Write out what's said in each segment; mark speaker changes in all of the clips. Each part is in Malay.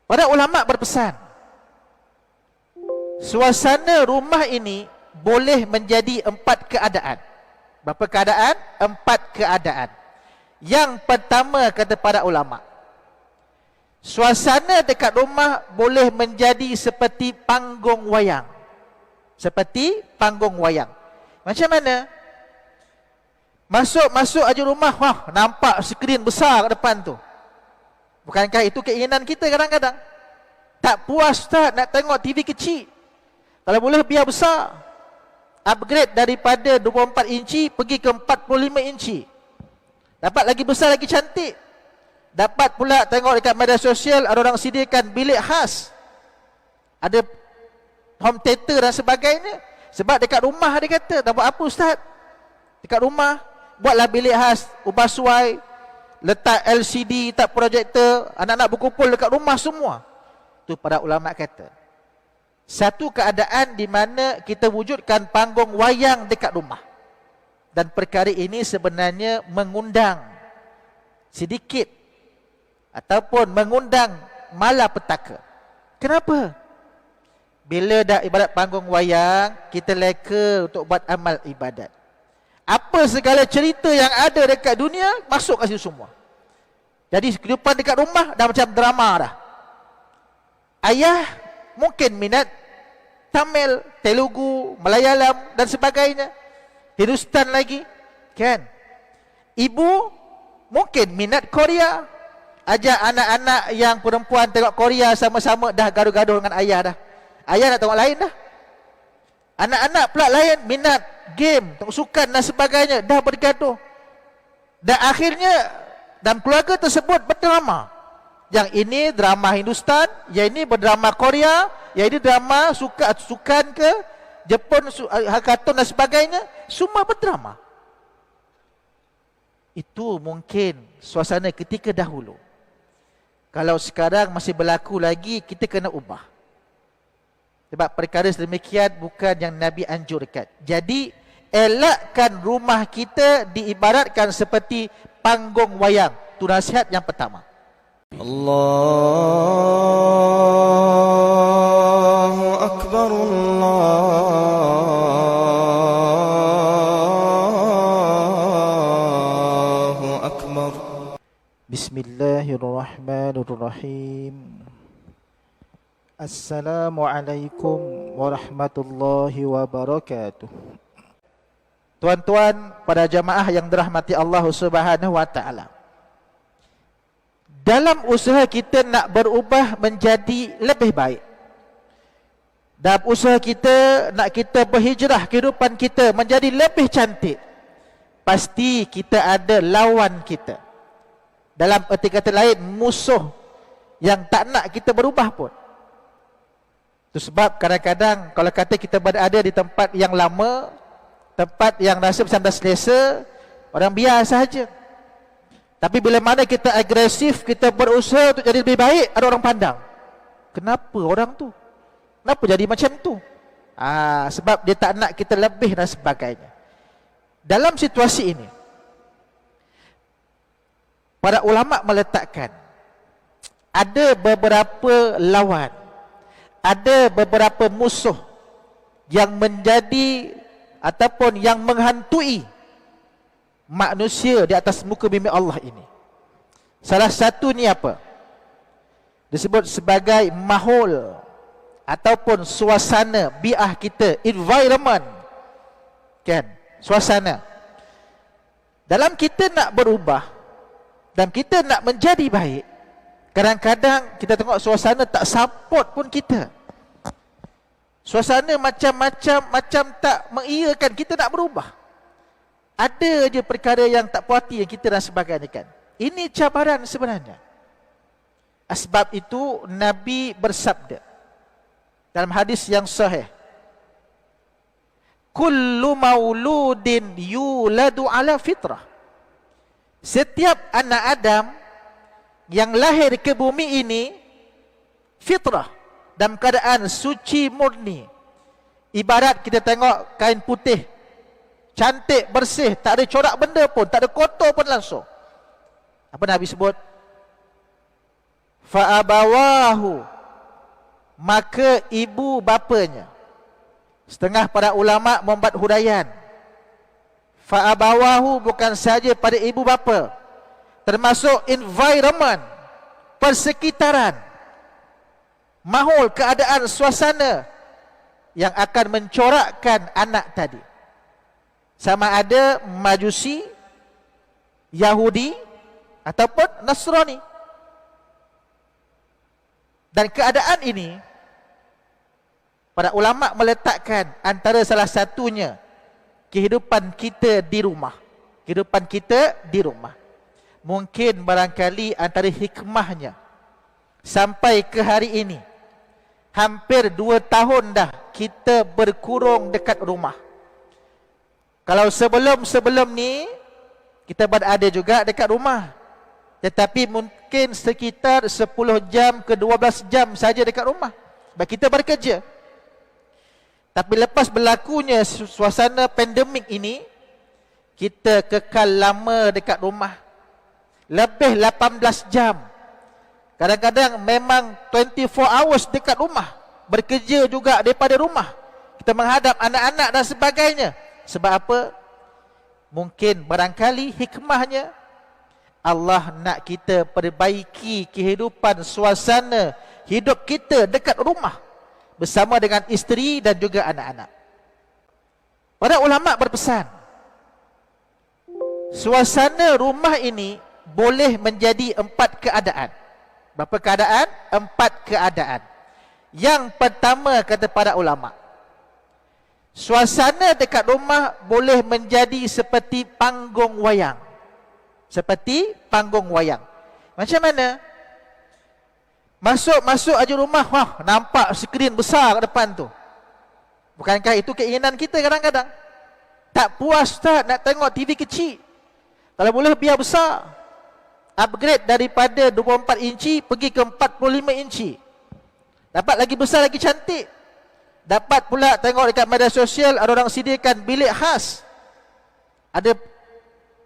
Speaker 1: Para ulama berpesan, suasana rumah ini boleh menjadi 4 keadaan. Berapa keadaan? 4 keadaan. Yang pertama, kata para ulama, suasana dekat rumah boleh menjadi seperti panggung wayang. Seperti panggung wayang. Macam mana? Masuk aja rumah, wah, nampak skrin besar kat depan tu. Bukankah itu keinginan kita kadang-kadang? Tak puas tak nak tengok TV kecil. Kalau boleh biar besar. Upgrade daripada 24 inci pergi ke 45 inci. Dapat lagi besar, lagi cantik. Dapat pula tengok dekat media sosial, ada orang sediakan bilik khas, ada home theater dan sebagainya. Sebab dekat rumah dia kata, tak buat apa ustaz? Dekat rumah buatlah bilik khas, ubah suai, letak LCD, letak projektor, anak-anak berkumpul dekat rumah semua. Tu para ulama kata, satu keadaan di mana kita wujudkan panggung wayang dekat rumah. Dan perkara ini sebenarnya mengundang sedikit ataupun mengundang malapetaka. Kenapa? Bila dah ibarat panggung wayang, kita leka untuk buat amal ibadat. Apa segala cerita yang ada dekat dunia masuk kat situ semua. Jadi kehidupan dekat rumah dah macam drama dah. Ayah mungkin minat Tamil, Telugu, Malayalam dan sebagainya, Hindustan lagi, kan? Ibu mungkin minat Korea, ajak anak-anak yang perempuan tengok Korea sama-sama, dah gaduh-gaduh dengan ayah dah. Ayah nak tengok lain dah. Anak-anak pula lain minat game, tengok sukan dan sebagainya, dah bergaduh. Dan akhirnya dalam keluarga tersebut berdrama. Yang ini drama Hindustan, yang ini berdrama Korea, yang ini drama sukan ke Jepun, kartun dan sebagainya, semua berdrama. Itu mungkin suasana ketika dahulu. Kalau sekarang masih berlaku lagi, kita kena ubah. Sebab perkara sedemikian bukan yang Nabi anjurkan. Jadi elakkan rumah kita diibaratkan seperti panggung wayang. Itu nasihat yang pertama.
Speaker 2: Allahu Akbar, Allahu Akbar.
Speaker 1: Bismillahirrahmanirrahim. Assalamualaikum warahmatullahi wabarakatuh. Tuan-tuan, para jamaah yang dirahmati Allah Subhanahu wa taala. Dalam usaha kita nak berubah menjadi lebih baik, dalam usaha kita nak kita berhijrah kehidupan kita menjadi lebih cantik, pasti kita ada lawan kita. Dalam erti kata lain, musuh yang tak nak kita berubah pun. Itu sebab kadang-kadang kalau kata kita berada di tempat yang lama, tempat yang rasa macam dah selesa, orang biasa saja. Tapi bila mana kita agresif, kita berusaha untuk jadi lebih baik, ada orang pandang. Kenapa orang tu? Kenapa jadi macam tu? Sebab dia tak nak kita lebih dan sebagainya. Dalam situasi ini, para ulama meletakkan ada beberapa lawan, ada beberapa musuh yang menjadi ataupun yang menghantui manusia di atas muka bumi Allah ini. Salah satu ni apa? Disebut sebagai mahul ataupun suasana bi'ah kita, environment, kan? Suasana. Dalam kita nak berubah dan kita nak menjadi baik, kadang-kadang kita tengok suasana tak support pun kita. Suasana macam tak mengiyakan kita nak berubah. Ada je perkara yang tak puas hati yang kita dan sebagainya, kan? Ini cabaran sebenarnya. Sebab itu Nabi bersabda dalam hadis yang sahih, kullu mauludin yuladu ala fitrah. Setiap anak Adam yang lahir ke bumi ini fitrah, dalam keadaan suci murni. Ibarat kita tengok kain putih, cantik, bersih, tak ada corak benda pun, tak ada kotor pun langsung. Apa Nabi sebut? Fa'abawahu, maka ibu bapanya. Setengah para ulama membuat huraian. Fa'abawahu bukan saja pada ibu bapa, termasuk environment, persekitaran, mahul, keadaan, suasana yang akan mencorakkan anak tadi. Sama ada Majusi, Yahudi ataupun Nasrani. Dan keadaan ini para ulama meletakkan antara salah satunya kehidupan kita di rumah. Kehidupan kita di rumah. Mungkin barangkali antara hikmahnya sampai ke hari ini, hampir 2 tahun dah kita berkurung dekat rumah. Kalau sebelum ni kita berada juga dekat rumah, tetapi mungkin sekitar 10 jam ke 12 jam saja dekat rumah sebab kita bekerja. Tapi lepas berlakunya suasana pandemik ini, kita kekal lama dekat rumah, lebih 18 jam. Kadang-kadang memang 24 hours dekat rumah, bekerja juga daripada rumah. Kita menghadap anak-anak dan sebagainya. Sebab apa? Mungkin barangkali hikmahnya Allah nak kita perbaiki kehidupan suasana hidup kita dekat rumah bersama dengan isteri dan juga anak-anak. Para ulama berpesan, suasana rumah ini boleh menjadi 4 keadaan. Berapa keadaan? 4 keadaan. Yang pertama, kata para ulama, suasana dekat rumah boleh menjadi seperti panggung wayang. Seperti panggung wayang. Macam mana? Masuk aja rumah, wah, nampak skrin besar kat depan tu. Bukankah itu keinginan kita kadang-kadang? Tak puas tak nak tengok TV kecil? Kalau boleh biar besar. Upgrade daripada 24 inci pergi ke 45 inci. Dapat lagi besar, lagi cantik. Dapat pula tengok dekat media sosial ada orang sediakan bilik khas, ada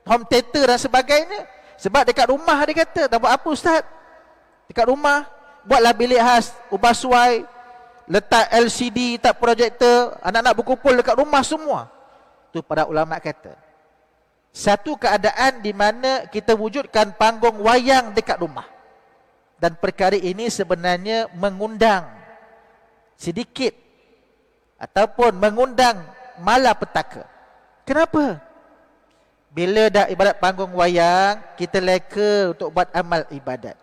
Speaker 1: home theater dan sebagainya. Sebab dekat rumah dia kata, tak buat apa ustaz? Dekat rumah buatlah bilik khas, ubah suai, letak LCD, letak projektor, anak-anak berkumpul dekat rumah semua. Itu para ulama kata, satu keadaan di mana kita wujudkan panggung wayang dekat rumah. Dan perkara ini sebenarnya mengundang sedikit ataupun mengundang malapetaka. Kenapa? Bila dah ibarat panggung wayang, kita leka untuk buat amal ibadat.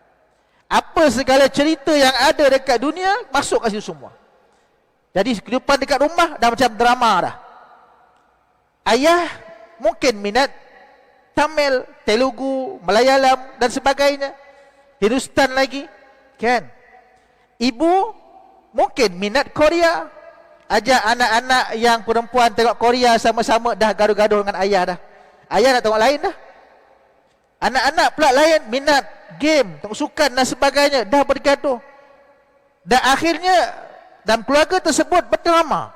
Speaker 1: Apa segala cerita yang ada dekat dunia masuk kat situ semua. Jadi kehidupan dekat rumah dah macam drama dah. Ayah mungkin minat Tamil, Telugu, Malayalam dan sebagainya, Hindustan lagi, kan? Ibu mungkin minat Korea, ajak anak-anak yang perempuan tengok Korea sama-sama, dah gaduh-gaduh dengan ayah dah. Ayah nak tengok lain dah. Anak-anak pula lain minat game, tengok sukan dan sebagainya, dah bergaduh. Dan akhirnya dalam keluarga tersebut berdrama.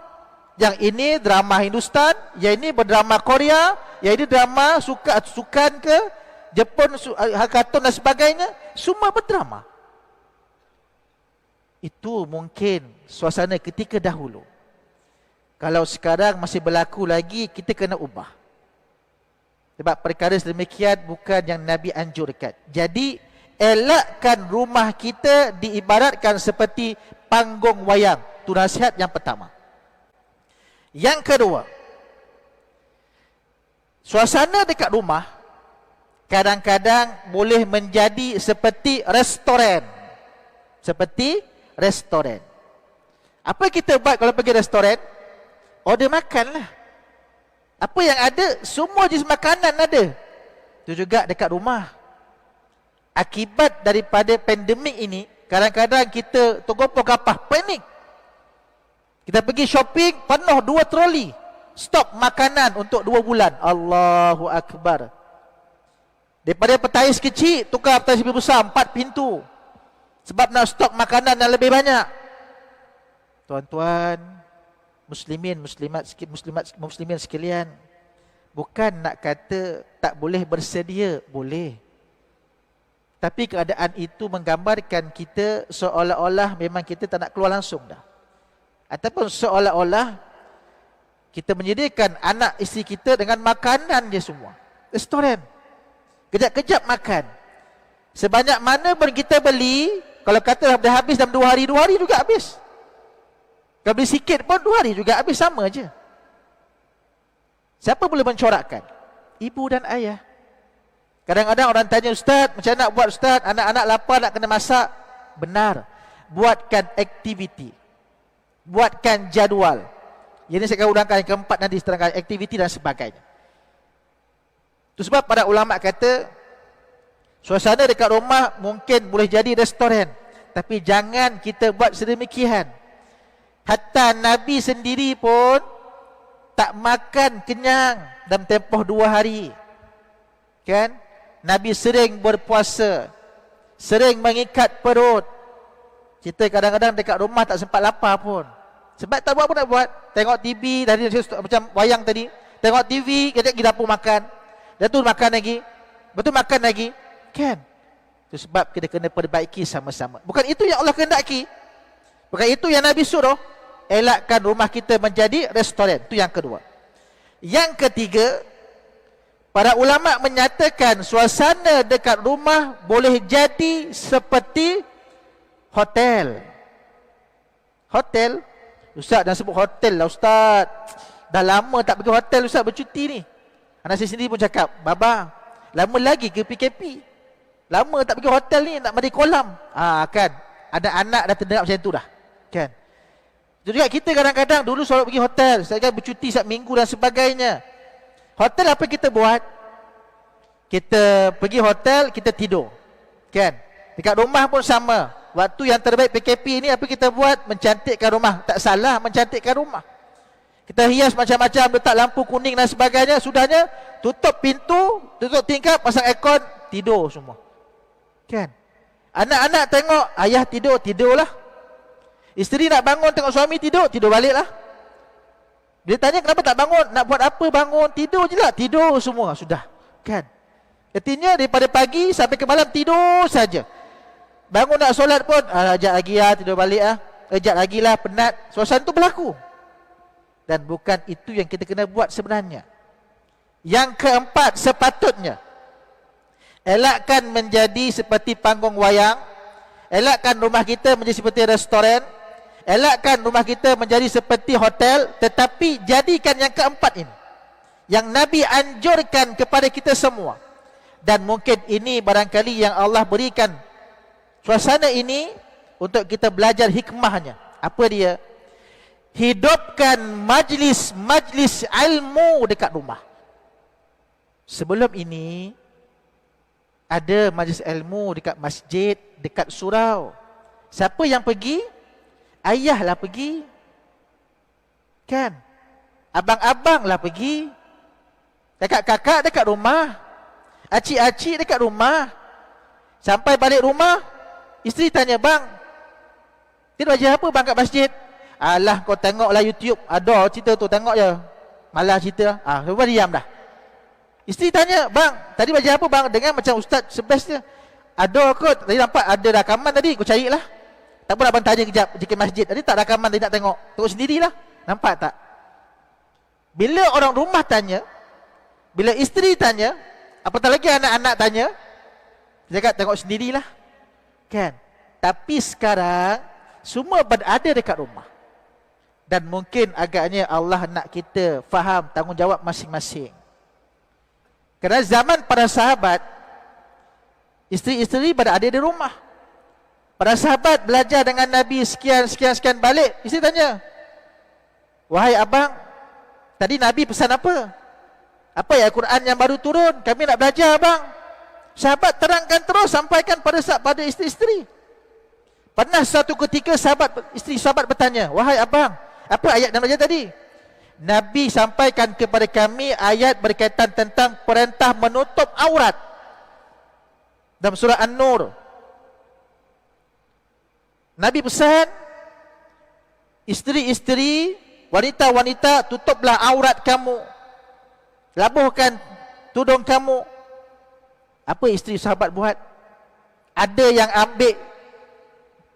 Speaker 1: Yang ini drama Hindustan, yang ini berdrama Korea, yang ini drama sukan ke Jepun, kartun dan sebagainya, semua berdrama. Itu mungkin suasana ketika dahulu. Kalau sekarang masih berlaku lagi, kita kena ubah. Sebab perkara sedemikian bukan yang Nabi anjurkan. Jadi elakkan rumah kita diibaratkan seperti panggung wayang. Itu nasihat yang pertama. Yang kedua, suasana dekat rumah kadang-kadang boleh menjadi seperti restoran. Seperti restoran. Apa kita buat kalau pergi restoran? Order makan lah. Apa yang ada, semua jenis makanan ada. Itu juga dekat rumah. Akibat daripada pandemik ini, kadang-kadang kita tergopoh kapah, panik. Kita pergi shopping, penuh 2 troli stok makanan untuk 2 bulan. Allahu Akbar. Daripada petais kecil, tukar petais lebih besar, 4 pintu. Sebab nak stok makanan yang lebih banyak. Tuan-tuan, muslimin sekalian, bukan nak kata tak boleh bersedia, boleh. Tapi keadaan itu menggambarkan kita seolah-olah memang kita tak nak keluar langsung dah. Ataupun seolah-olah kita menyediakan anak isteri kita dengan makanan dia semua. Restoran. Kejap-kejap makan. Sebanyak mana pun kita beli, kalau kata dah habis dalam 2 hari, 2 hari juga habis. Kalau beli sikit pun 2 hari juga habis, sama je. Siapa boleh mencorakkan? Ibu dan ayah. Kadang-kadang orang tanya, Ustaz, macam nak buat Ustaz? Anak-anak lapar nak kena masak. Benar. Buatkan aktiviti. Buatkan jadual. Ini saya akan urangkan yang keempat nanti, seterusnya aktiviti dan sebagainya. Itu sebab para ulama kata, suasana dekat rumah mungkin boleh jadi restoran, tapi jangan kita buat sedemikian. Hatta Nabi sendiri pun tak makan kenyang dalam tempoh 2 hari. Kan? Nabi sering berpuasa, sering mengikat perut. Kita kadang-kadang dekat rumah tak sempat lapar pun. Sebab tak buat apa nak buat. Tengok TV, tadi macam wayang tadi. Tengok TV, kita pergi dapur makan. Dah tu makan lagi. Betul makan lagi. Kan? Itu sebab kita kena perbaiki sama-sama. Bukan itu yang Allah kehendaki. Bukan itu yang Nabi suruh. Elakkan rumah kita menjadi restoran. Itu yang kedua. Yang ketiga, para ulama menyatakan suasana dekat rumah boleh jadi seperti hotel. Hotel? Ustaz dah sebut hotel lah Ustaz. Dah lama tak pergi hotel Ustaz, bercuti ni. Anak saya sendiri pun cakap, Baba, lama lagi ke PKP? Lama tak pergi hotel ni, nak mandi kolam. Kan? Ada anak dah terdengar macam tu dah. Kan? Itu juga kita kadang-kadang dulu selalu pergi hotel. Saya kan bercuti setiap minggu dan sebagainya. Hotel apa kita buat? Kita pergi hotel, kita tidur. Kan? Dekat rumah pun sama. Waktu yang terbaik PKP ni apa kita buat? Mencantikkan rumah. Tak salah mencantikkan rumah. Kita hias macam-macam, letak lampu kuning dan sebagainya. Sudahnya, tutup pintu, tutup tingkap, pasang aircon, tidur semua. Kan? Anak-anak tengok ayah tidur, tidurlah. Isteri nak bangun tengok suami tidur, tidur baliklah. Dia tanya kenapa tak bangun? Nak buat apa bangun? Tidur je lah, tidur semua. Sudah. Kan? Artinya daripada pagi sampai ke malam tidur saja. Bangun nak solat pun, sekejap lagi lah, tidur balik lah. Sekejap lagi lah, penat. Suasana tu berlaku. Dan bukan itu yang kita kena buat sebenarnya. Yang keempat, sepatutnya elakkan menjadi seperti panggung wayang. Elakkan rumah kita menjadi seperti restoran. Elakkan rumah kita menjadi seperti hotel. Tetapi jadikan yang keempat ini, yang Nabi anjurkan kepada kita semua. Dan mungkin ini barangkali yang Allah berikan suasana ini untuk kita belajar hikmahnya. Apa dia? Hidupkan majlis-majlis ilmu dekat rumah. Sebelum ini ada majlis ilmu dekat masjid, dekat surau. Siapa yang pergi? Ayahlah pergi. Kan? Abang-abanglah pergi. Kakak-kakak dekat rumah. Acik-acik dekat rumah. Sampai balik rumah, isteri tanya, bang, kita baca apa bang kat masjid? Alah, kau tengoklah YouTube, ada cerita tu, tengok je. Malah cerita. Lepas diam dah. Isteri tanya, bang, tadi baca apa bang? Dengar macam ustaz sebest dia. Ada kot, tadi nampak ada rakaman tadi, kau carilah. Tak apa, abang tanya kejap jika masjid. Tadi tak rakaman, tadi nak tengok. Tengok sendirilah. Nampak tak? Bila orang rumah tanya, bila isteri tanya, apatah lagi anak-anak tanya, dia cakap tengok sendirilah. Kan? Tapi sekarang semua berada dekat rumah. Dan mungkin agaknya Allah nak kita faham tanggungjawab masing-masing. Kerana zaman para sahabat, isteri-isteri berada di rumah. Para sahabat belajar dengan Nabi sekian balik. Isteri tanya, wahai abang, tadi Nabi pesan apa? Apa ya Al-Quran yang baru turun? Kami nak belajar abang. Sahabat terangkan terus, sampaikan pada isteri-isteri. Pernah satu ketika isteri sahabat bertanya, wahai abang, apa ayat yang belajar tadi? Nabi sampaikan kepada kami ayat berkaitan tentang perintah menutup aurat dalam surah An-Nur. Nabi pesan, isteri-isteri, wanita-wanita, tutuplah aurat kamu, labuhkan tudung kamu. Apa isteri sahabat buat? Ada yang ambil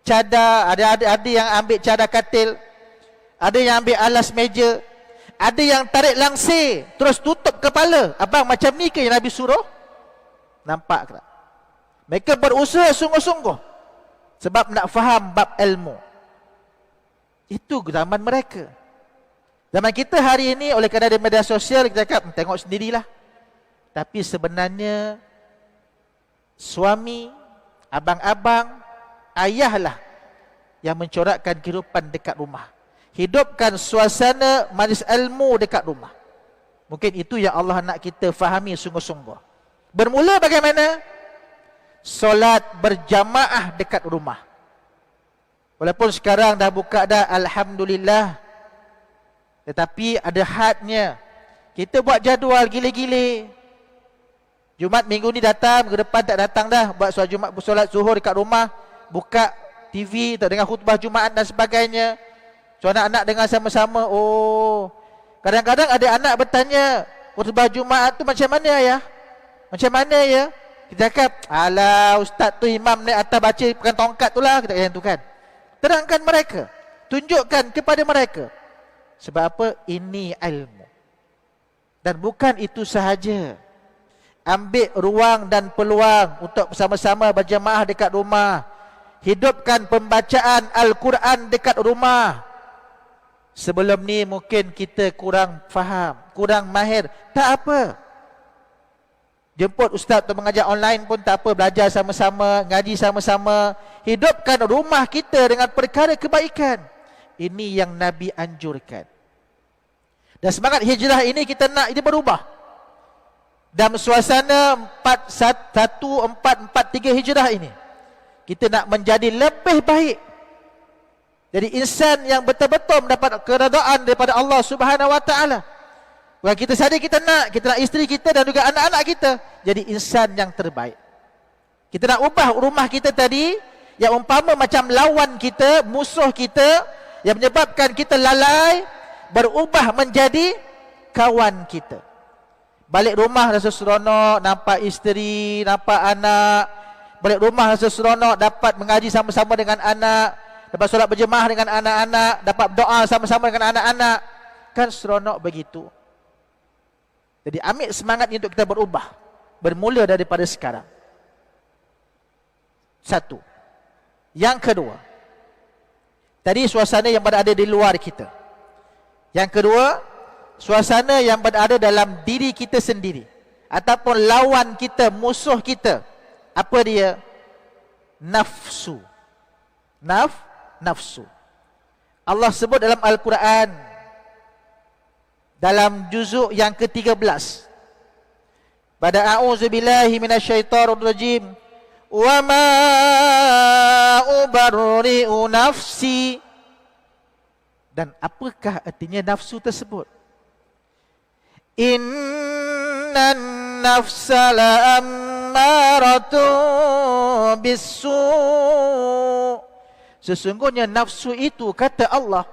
Speaker 1: cadar, ada yang ambil cadar katil, ada yang ambil alas meja, ada yang tarik langsir terus tutup kepala. Abang, macam ni ke yang Nabi suruh? Nampak tak? Mereka berusaha sungguh-sungguh sebab nak faham bab ilmu. Itu zaman mereka. Zaman kita hari ini, oleh kerana ada media sosial, kita cakap tengok sendirilah. Tapi sebenarnya suami, abang-abang, ayahlah yang mencorakkan kehidupan dekat rumah. Hidupkan suasana majlis ilmu dekat rumah. Mungkin itu yang Allah nak kita fahami sungguh-sungguh. Bermula bagaimana? Solat berjamaah dekat rumah. Walaupun sekarang dah buka dah, alhamdulillah. Tetapi ada hadnya. Kita buat jadual gile-gile. Jumaat minggu ni datang, minggu depan tak datang dah. Buat solat Jumaat, solat zuhur dekat rumah. Buka TV, tak dengar khutbah Jumaat dan sebagainya. So anak-anak dengar sama-sama. Oh, kadang-kadang ada anak bertanya, khutbah Jumaat tu macam mana ya? Macam mana ya? Kita cakap, alah ustaz tu imam naik atas baca pegang tongkat tu lah. Kita kata tu kan. Terangkan mereka. Tunjukkan kepada mereka. Sebab apa? Ini ilmu. Dan bukan itu sahaja. Ambil ruang dan peluang untuk bersama-sama berjamaah dekat rumah. Hidupkan pembacaan Al-Quran dekat rumah. Sebelum ni mungkin kita kurang faham, kurang mahir. Tak apa. Jemput ustaz untuk mengajar online pun tak apa. Belajar sama-sama, ngaji sama-sama. Hidupkan rumah kita dengan perkara kebaikan. Ini yang Nabi anjurkan. Dan semangat hijrah ini kita nak ini berubah. Dalam suasana 1443 hijrah ini, kita nak menjadi lebih baik. Jadi insan yang betul-betul mendapat keredaan daripada Allah Subhanahu Wa Taala. Bukan kita saja kita nak isteri kita dan juga anak-anak kita jadi insan yang terbaik. Kita nak ubah rumah kita tadi yang umpama macam lawan kita, musuh kita, yang menyebabkan kita lalai, berubah menjadi kawan kita. Balik rumah rasa seronok, nampak isteri, nampak anak. Balik rumah rasa seronok, dapat mengaji sama-sama dengan anak, dapat solat berjemaah dengan anak-anak, dapat doa sama-sama dengan anak-anak. Kan seronok begitu. Jadi ambil semangat untuk kita berubah. Bermula daripada sekarang. Satu. Yang kedua, tadi suasana yang berada di luar kita. Yang kedua, suasana yang berada dalam diri kita sendiri. Ataupun lawan kita, musuh kita. Apa dia? Nafsu. Nafsu. Allah sebut dalam Al-Quran, dalam juzuk yang ke-13, pada a'udzubillahi minasyaitonir rajim, wa ma ubarri'u nafsi. Dan apakah artinya nafsu tersebut? Innan nafsa la'ammaratu bisu'. Sesungguhnya nafsu itu, kata Allah,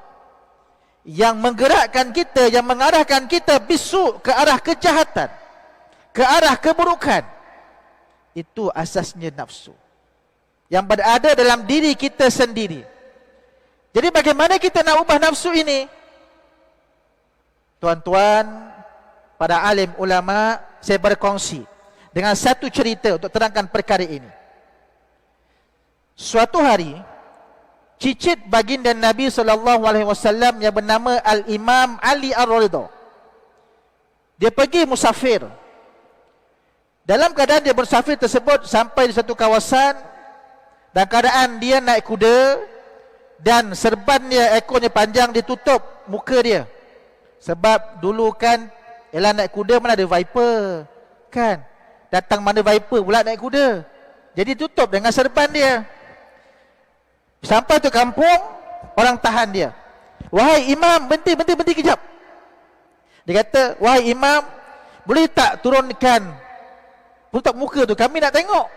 Speaker 1: yang menggerakkan kita, yang mengarahkan kita bisu' ke arah kejahatan, ke arah keburukan. Itu asasnya nafsu yang berada dalam diri kita sendiri. Jadi bagaimana kita nak ubah nafsu ini? Tuan-tuan, para alim ulama, saya berkongsi dengan satu cerita untuk terangkan perkara ini. Suatu hari, cicit baginda Nabi SAW yang bernama Al-Imam Ali Ar-Ridha, dia pergi musafir. Dalam keadaan dia bersafir tersebut, sampai di satu kawasan, dan keadaan dia naik kuda, dan serbannya, ekornya panjang, ditutup muka dia. Sebab dulu kan, ialah naik kuda mana ada Viper, kan? Datang mana Viper pula naik kuda. Jadi tutup dengan serban dia. Sampai tu kampung, orang tahan dia. Wahai imam, berhenti kejap. Dia kata, wahai imam, boleh tak turunkan tutup muka tu, kami nak tengok.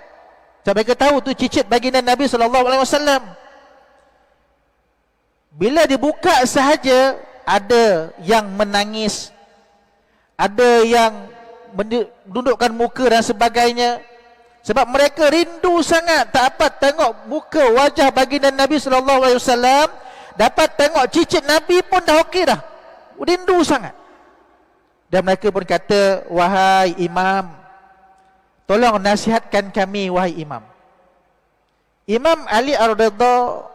Speaker 1: Sebab mereka tahu tu cicit baginda Nabi SAW. Bila dibuka sahaja, ada yang menangis, ada yang menundukkan muka dan sebagainya. Sebab mereka rindu sangat tak dapat tengok muka wajah baginda Nabi SAW, dapat tengok cicit Nabi pun dah okey dah. Rindu sangat. Dan mereka pun kata, wahai imam, tolong nasihatkan kami wahai imam. Imam Ali Ar-Ridha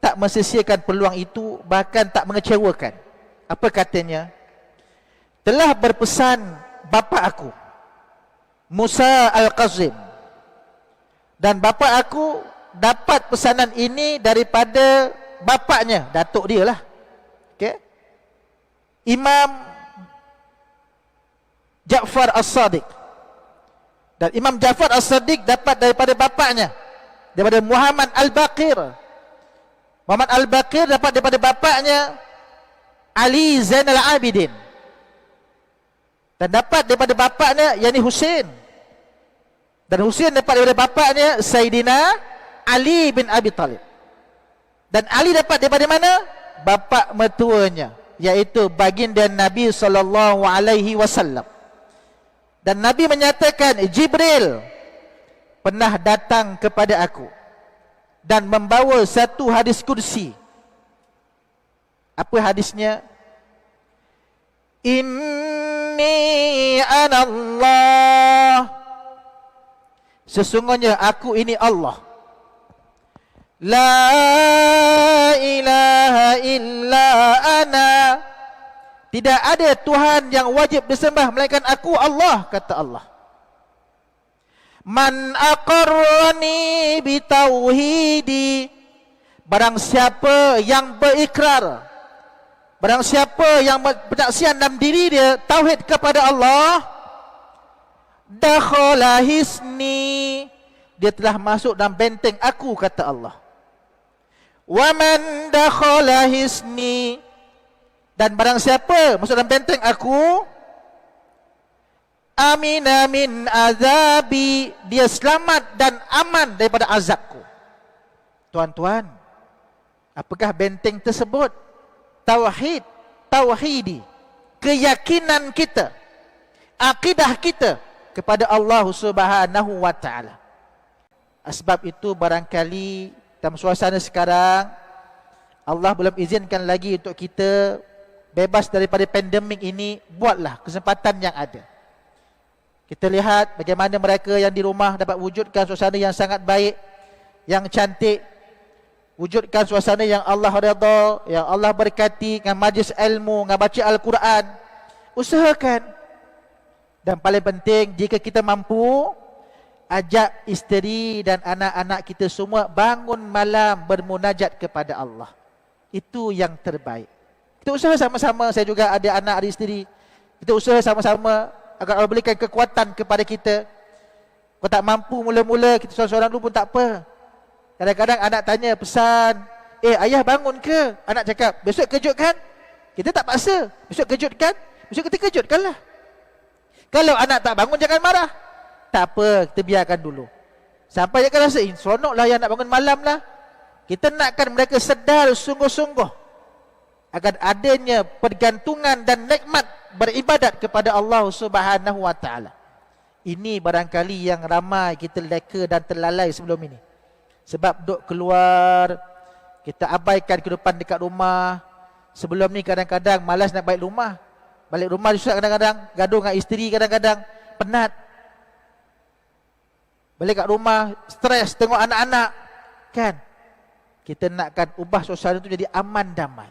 Speaker 1: tak mesesiakan peluang itu, bahkan tak mengecewakan. Apa katanya? Telah berpesan bapa aku, Musa Al-Qazim, dan bapa aku dapat pesanan ini daripada bapaknya, datuk dia lah. Okay? Imam Ja'far As-Sadiq. Dan Imam Ja'far As-Sadiq dapat daripada bapaknya, daripada Muhammad Al-Baqir. Muhammad Al-Baqir dapat daripada bapaknya Ali Zainal Abidin. Dan dapat daripada bapaknya yakni Husain. Dan Husain dapat daripada bapaknya Sayyidina Ali bin Abi Talib. Dan Ali dapat daripada mana? Bapa mertuanya, iaitu baginda Nabi SAW. Dan Nabi menyatakan, Jibril pernah datang kepada aku dan membawa satu hadis kursi. Apa hadisnya? Inni anallah, sesungguhnya aku ini Allah. La ilaha illa ana, tidak ada Tuhan yang wajib disembah melainkan aku Allah, kata Allah. Man aqarrani bitauhidi, barang siapa yang berikrar, barang siapa yang bersaksian dalam diri dia tauhid kepada Allah, dakhala hisni, dia telah masuk dalam benteng aku, kata Allah. Wa man dakhala hisni, dan barang siapa masuk dalam benteng aku, amina min azabi, dia selamat dan aman daripada azabku. Tuan-tuan, apakah benteng tersebut? Tauhid, tauhidi, keyakinan kita, akidah kita kepada Allah Subhanahu wa taala. Sebab itu barangkali dalam suasana sekarang Allah belum izinkan lagi untuk kita bebas daripada pandemik ini. Buatlah kesempatan yang ada. Kita lihat bagaimana mereka yang di rumah dapat wujudkan suasana yang sangat baik, yang cantik, wujudkan suasana yang Allah redha, yang Allah berkati, dengan majlis ilmu, dengan baca Al-Quran. Usahakan. Dan paling penting, jika kita mampu, ajak isteri dan anak-anak kita semua bangun malam bermunajat kepada Allah. Itu yang terbaik. Kita usaha sama-sama. Saya juga ada anak, ada isteri. Kita usaha sama-sama agar Allah berikan kekuatan kepada kita. Kalau tak mampu mula-mula, kita seorang-seorang dulu pun tak apa. Kadang-kadang anak tanya pesan, ayah bangun ke? Anak cakap, besok kejutkan? Kita tak paksa. Besok kejutkan? Besok kita kejutkanlah. Kalau anak tak bangun, jangan marah. Tak apa, kita biarkan dulu. Sampai dia akan rasa, seronoklah yang nak bangun malam lah. Kita nakkan mereka sedar sungguh-sungguh agar adanya pergantungan dan nikmat beribadat kepada Allah Subhanahu wa taala. Ini barangkali yang ramai kita leka dan terlalai sebelum ini. Sebab duk keluar, kita abaikan kehidupan dekat rumah. Sebelum ni kadang-kadang malas nak balik rumah. Balik rumah susah kadang-kadang, gaduh dengan isteri kadang-kadang, penat. Balik kat rumah, stres tengok anak-anak. Kan? Kita nakkan ubah suasana itu jadi aman damai.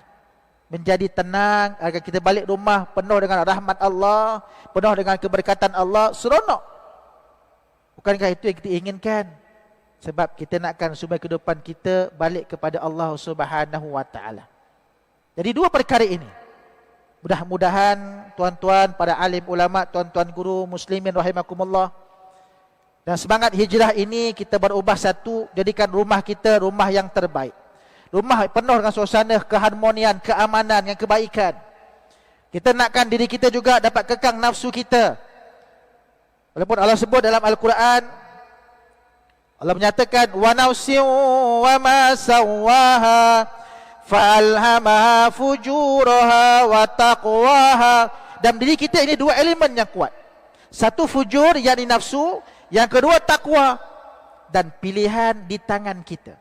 Speaker 1: Menjadi tenang, agar kita balik rumah penuh dengan rahmat Allah, penuh dengan keberkatan Allah, seronok. Bukankah itu yang kita inginkan? Sebab kita nakkan supaya kehidupan kita balik kepada Allah Subhanahu wa taala. Jadi dua perkara ini, mudah-mudahan tuan-tuan para alim ulama, tuan-tuan guru muslimin rahimakumullah, dan semangat hijrah ini kita berubah satu, jadikan rumah kita rumah yang terbaik. Rumah penuh dengan suasana keharmonian, keamanan, yang kebaikan. Kita nakkan diri kita juga dapat kekang nafsu kita. Walaupun Allah sebut dalam Al-Quran, Allah menyatakan, wa nafsin wa ma sawwaha fa'alhamaha fujuraha wa taqwaha. Dalam diri kita ini dua elemen yang kuat. Satu fujur, yakni nafsu. Yang kedua takwa. Dan pilihan di tangan kita.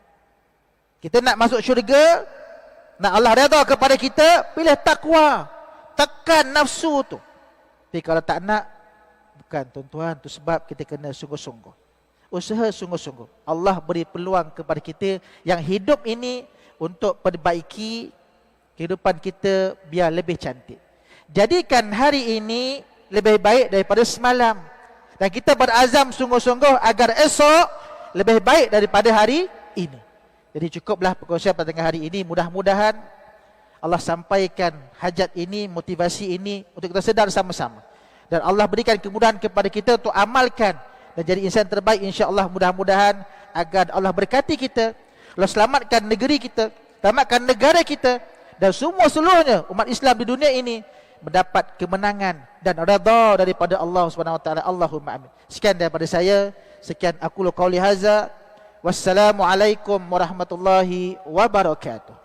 Speaker 1: Kita nak masuk syurga, nak Allah redha kepada kita, pilih takwa. Tekan nafsu tu. Tapi kalau tak nak, bukan tuan-tuan, tu sebab kita kena sungguh-sungguh. Usaha sungguh-sungguh. Allah beri peluang kepada kita yang hidup ini untuk perbaiki kehidupan kita biar lebih cantik. Jadikan hari ini lebih baik daripada semalam. Dan kita berazam sungguh-sungguh agar esok lebih baik daripada hari ini. Jadi cukuplah perkongsian pada tengah hari ini. Mudah-mudahan Allah sampaikan hajat ini, motivasi ini untuk kita sedar sama-sama. Dan Allah berikan kemudahan kepada kita untuk amalkan dan jadi insan terbaik, insya-Allah. Mudah-mudahan agar Allah berkati kita, Allah selamatkan negeri kita, selamatkan negara kita, dan semua seluruhnya umat Islam di dunia ini mendapat kemenangan dan redha daripada Allah Subhanahu wa taala. Allahumma amin. Sekian daripada saya. Sekian aku qauli hadza. Wassalamualaikum warahmatullahi wabarakatuh.